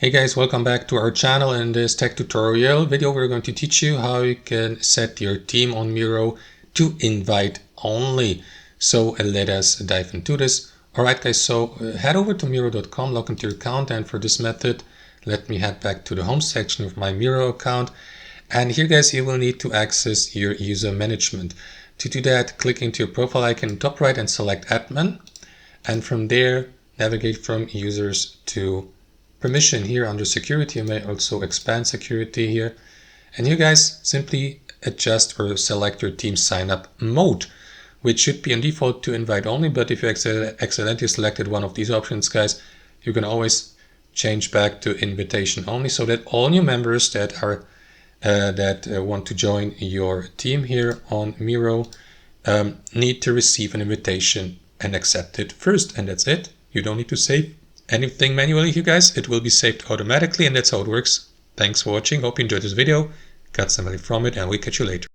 Hey guys, welcome back to our channel. In this tech tutorial video, we're going to teach you how you can set your team on Miro to invite only. So let us dive into this. Alright guys, so head over to Miro.com, log into your account, and for this method, let me head back to the home section of my Miro account. And here guys, you will need to access your user management. To do that, click into your profile icon in top right and select admin. And from there, navigate from users to permission here under security. You may also expand security here. And you guys simply adjust or select your team sign up mode, which should be on default to invite only. But if you accidentally selected one of these options, guys, you can always change back to invitation only, so that all new members that are want to join your team here on Miro need to receive an invitation and accept it first. And that's it. You don't need to save anything manually here, guys. It will be saved automatically, and that's how it works. Thanks for watching. Hope you enjoyed this video, got some value from it, and we'll catch you later.